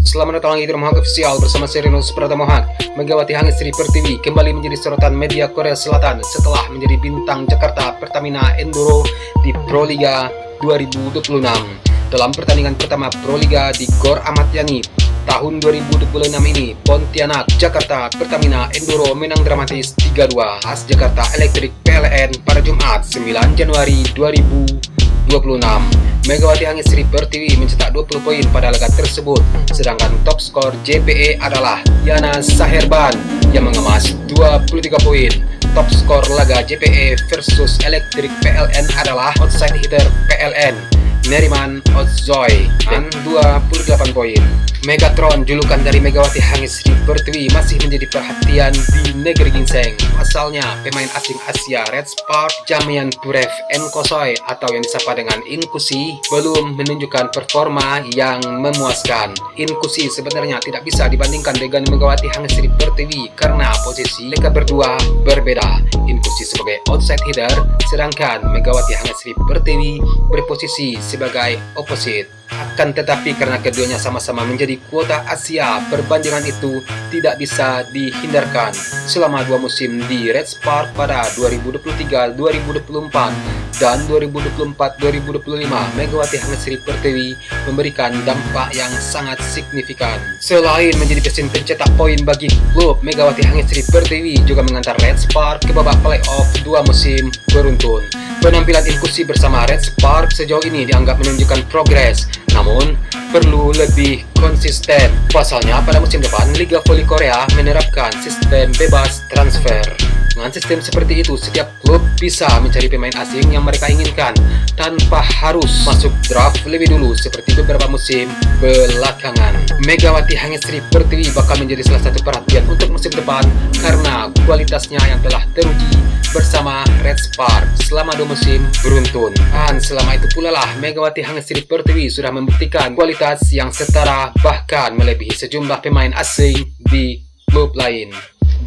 Selamat datang lagi di Mohak Official bersama saya Renus Pratamohak. Megawati Hangit Sri Pertiwi kembali menjadi sorotan media Korea Selatan setelah menjadi bintang Jakarta Pertamina Enduro di Proliga 2026. Dalam pertandingan pertama Proliga di Gor Ahmad Yani tahun 2026 ini, Pontianak Jakarta Pertamina Enduro menang dramatis 3-2 khas Jakarta Electric PLN pada Jumat 9 Januari 2026. Megawati Hangit Sri Pertiwi mencetak 20 poin pada laga tersebut, sedangkan top skor JPE adalah Yana Saherban yang mengemas 23 poin. Top skor laga JPE versus Electric PLN adalah outside hitter PLN Neriman Ozzoy dengan 28 poin. Megatron, julukan dari Megawati Hangit Sri Pertiwi, masih menjadi perhatian di negeri ginseng. Pasalnya, pemain asing Asia Red Spark Jamian Purev Enkosoy atau yang disapa dengan Inkusi belum menunjukkan performa yang memuaskan. Inkusi sebenarnya tidak bisa dibandingkan dengan Megawati Hangit Sri Pertiwi karena posisi mereka berdua berbeda. Inkusi sebagai outside hitter, sedangkan Megawati Hangit Sri Pertiwi berposisi sebagai opposite. Akan tetapi karena keduanya sama-sama menjadi kuota Asia, perbandingan itu tidak bisa dihindarkan. Selama 2 musim di Red Spark pada 2023-2024 dan 2024-2025, Megawati Hangit Sri Pertiwi memberikan dampak yang sangat signifikan. Selain menjadi mesin pencetak poin bagi klub, Megawati Hangit Sri Pertiwi juga mengantar Red Spark ke babak playoff 2 musim beruntun. Penampilan Inkusi bersama Red Spark sejauh ini dianggap menunjukkan progres, namun perlu lebih konsisten. Pasalnya pada musim depan Liga Voli Korea menerapkan sistem bebas transfer. Dengan sistem seperti itu, setiap klub bisa mencari pemain asing yang mereka inginkan tanpa harus masuk draft lebih dulu seperti beberapa musim belakangan. Megawati Hangit Sri Pertiwi bakal menjadi salah satu perhatian untuk musim depan karena kualitasnya yang telah teruji bersama Red Spark selama 2 musim beruntun. Dan selama itu pula lah Megawati Hangit Sri Pertiwi sudah membuktikan kualitas yang setara bahkan melebihi sejumlah pemain asing di klub lain.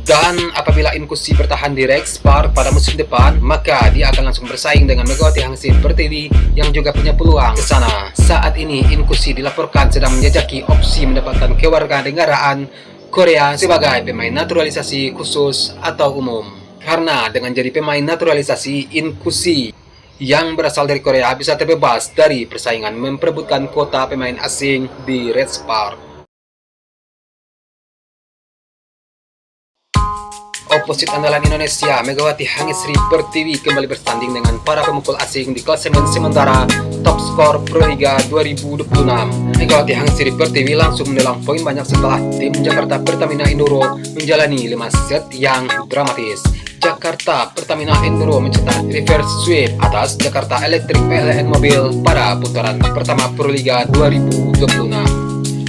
Dan apabila Inkusi bertahan di Red Spark pada musim depan, maka dia akan langsung bersaing dengan Megawati Hangit Sri Pertiwi yang juga punya peluang ke sana. Saat ini Inkusi dilaporkan sedang menjajaki opsi mendapatkan kewarganegaraan Korea sebagai pemain naturalisasi khusus atau umum. Karena dengan jadi pemain naturalisasi, Inkusi yang berasal dari Korea bisa terbebas dari persaingan memperebutkan kota pemain asing di Red Spark. Oposit andalan Indonesia, Megawati Hangit Sri Pertiwi kembali bertanding dengan para pemukul asing di klasemen sementara top skor Proliga 2026. Megawati Hangit Sri Pertiwi langsung menelan poin banyak setelah tim Jakarta Pertamina Enduro menjalani 5 set yang dramatis. Jakarta Pertamina Enduro mencetak reverse sweep atas Jakarta Electric PLN Mobil pada putaran pertama Proliga 2026.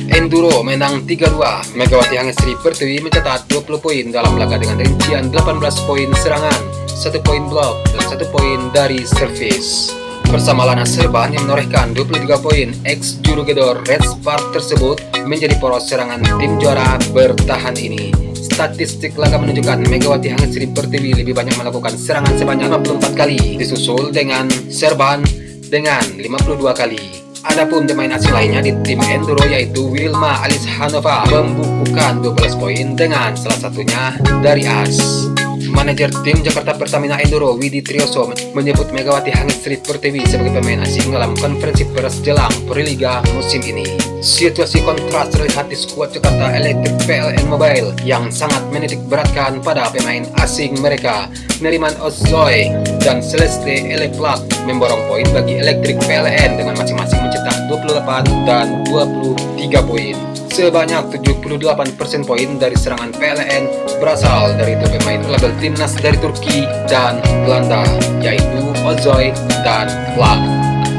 Enduro menang 3-2. Megawati Hangit Sri Pertiwi mencetak 20 poin dalam laga dengan rincian 18 poin serangan, 1 poin blok, dan 1 poin dari servis. Bersama Lana Serban yang menorehkan 23 poin, ex juru gedor Red Spark tersebut menjadi poros serangan tim juara bertahan ini. Statistik laga menunjukkan Megawati Hangit Sri Pertiwi lebih banyak melakukan serangan sebanyak 54 kali, disusul dengan Serban dengan 52 kali. Adapun pemain asing lainnya di tim Enduro yaitu Wilma Alice Hanova membukukan 12 poin dengan salah satunya dari AS. Manajer tim Jakarta Pertamina Enduro Widi Trioso menyebut Megawati Hangit Sri Pertiwi sebagai pemain asing dalam konferensi pers jelang Proliga musim ini. Situasi kontras terlihat di skuad Jakarta Electric PLN Mobile yang sangat menitik beratkan pada pemain asing mereka. Neriman Ozzoy dan Celeste Eleplak memborong poin bagi Electric PLN dengan masing-masing mencetak 28 dan 23 poin. Sebanyak 78% poin dari serangan PLN berasal dari dua pemain label timnas dari Turki dan Belanda, yaitu Ozzoy dan Plak.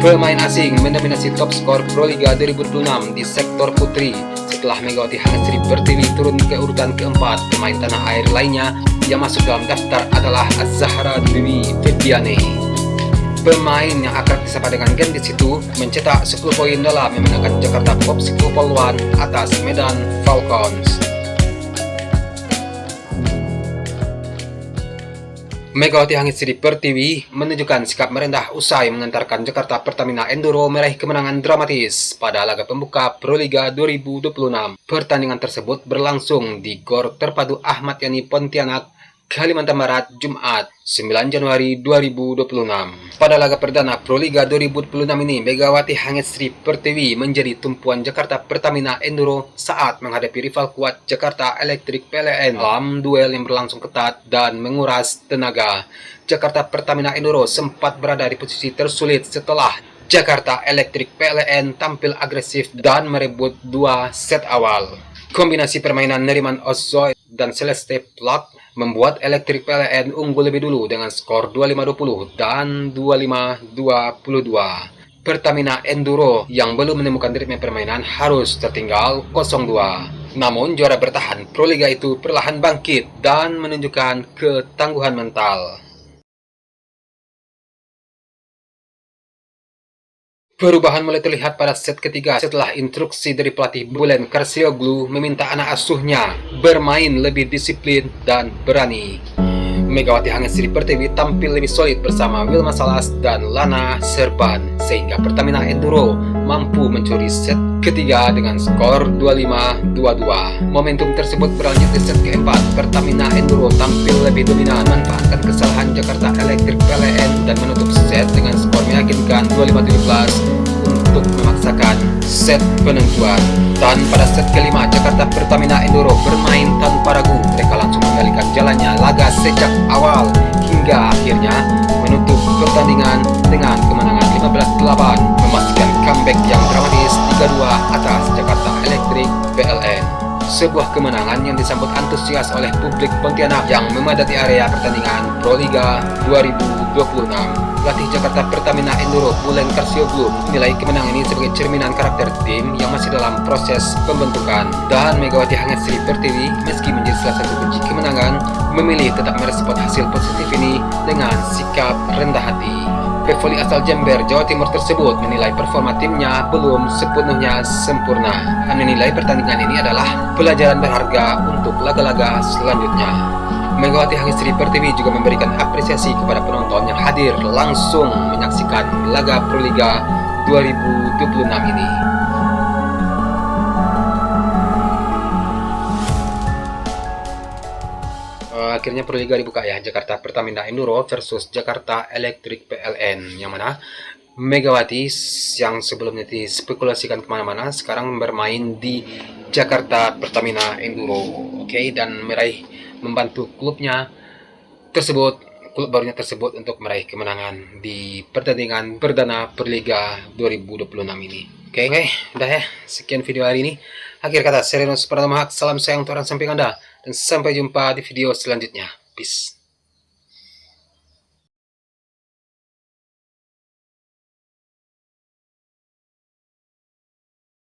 Pemain asing mendominasi top skor Proliga 2026 di sektor putri setelah Megawati Hangit Sri Pertiwi turun ke urutan keempat. Pemain tanah air lainnya yang masuk dalam daftar adalah Az-Zahra Dewi Febiane. Pemain yang akrab disapa dengan Gen di situ mencetak 10 poin dalam memenangkan Jakarta Popsicle Poluan atas Medan Falcons. Megawati Hangitsri Pertiwi menunjukkan sikap merendah usai mengantarkan Jakarta Pertamina Enduro meraih kemenangan dramatis pada laga pembuka Proliga 2026. Pertandingan tersebut berlangsung di Gor Terpadu Ahmad Yani Pontianak, Kalimantan Barat, Jumat 9 Januari 2026. Pada laga perdana Proliga 2026 ini, Megawati Hangitsri Pertiwi menjadi tumpuan Jakarta Pertamina Enduro saat menghadapi rival kuat Jakarta Electric PLN dalam duel yang berlangsung ketat dan menguras tenaga. Jakarta Pertamina Enduro sempat berada di posisi tersulit setelah Jakarta Electric PLN tampil agresif dan merebut 2 set awal. Kombinasi permainan Neriman Ozoy dan Celeste Plak membuat Electric PLN unggul lebih dulu dengan skor 25-20 dan 25-22. Pertamina Enduro yang belum menemukan ritme permainan harus tertinggal 0-2. Namun juara bertahan Proliga itu perlahan bangkit dan menunjukkan ketangguhan mental. Perubahan mulai terlihat pada set ketiga setelah instruksi dari pelatih Bulen Karsioglu meminta anak asuhnya bermain lebih disiplin dan berani. Megawati Hangitsri Pertiwi tampil lebih solid bersama Wilma Salas dan Lana Serban sehingga Pertamina Enduro mampu mencuri set ketiga dengan skor 25-22. Momentum tersebut berlanjut di set keempat. Pertamina Enduro tampil lebih dominan, memanfaatkan kesalahan Jakarta Electric PLN dan menutup set dengan skor meyakinkan 25-17 untuk memaksakan set penentuan. Dan pada set kelima, Jakarta Pertamina Enduro bermain tanpa ragu. Mereka langsung mengalihkan jalannya laga sejak awal hingga akhirnya menutup pertandingan dengan kemenangan 15-8, memastikan comeback yang dramatis 3-2 atas Jakarta Electric PLN. Sebuah kemenangan yang disambut antusias oleh publik Pontianak yang memadati area pertandingan Proliga 2026. Pelatih Jakarta Pertamina Enduro Bulen Karsioglu menilai kemenangan ini sebagai cerminan karakter tim yang masih dalam proses pembentukan. Dan Megawati Hangitsri Pertiwi meski menjadi salah satu kunci kemenangan, memilih tetap merespon hasil positif ini dengan sikap rendah hati. Pevoli asal Jember, Jawa Timur tersebut menilai performa timnya belum sepenuhnya sempurna. Han menilai pertandingan ini adalah pelajaran berharga untuk laga-laga selanjutnya. Megawati Hangitsri Pertiwi juga memberikan apresiasi kepada penonton yang hadir langsung menyaksikan laga Proliga 2026 ini. Akhirnya Proliga dibuka ya, Jakarta Pertamina Enduro versus Jakarta Electric PLN, yang mana Megawati yang sebelumnya dispekulasikan kemana-mana sekarang bermain di Jakarta Pertamina Enduro, dan membantu klubnya tersebut, klub barunya tersebut untuk meraih kemenangan di pertandingan perdana Proliga 2026 ini. Udah ya, sekian video hari ini. Akhir kata, Serenus Pratama Haq, salam sayang untuk orang samping Anda, dan sampai jumpa di video selanjutnya. Peace.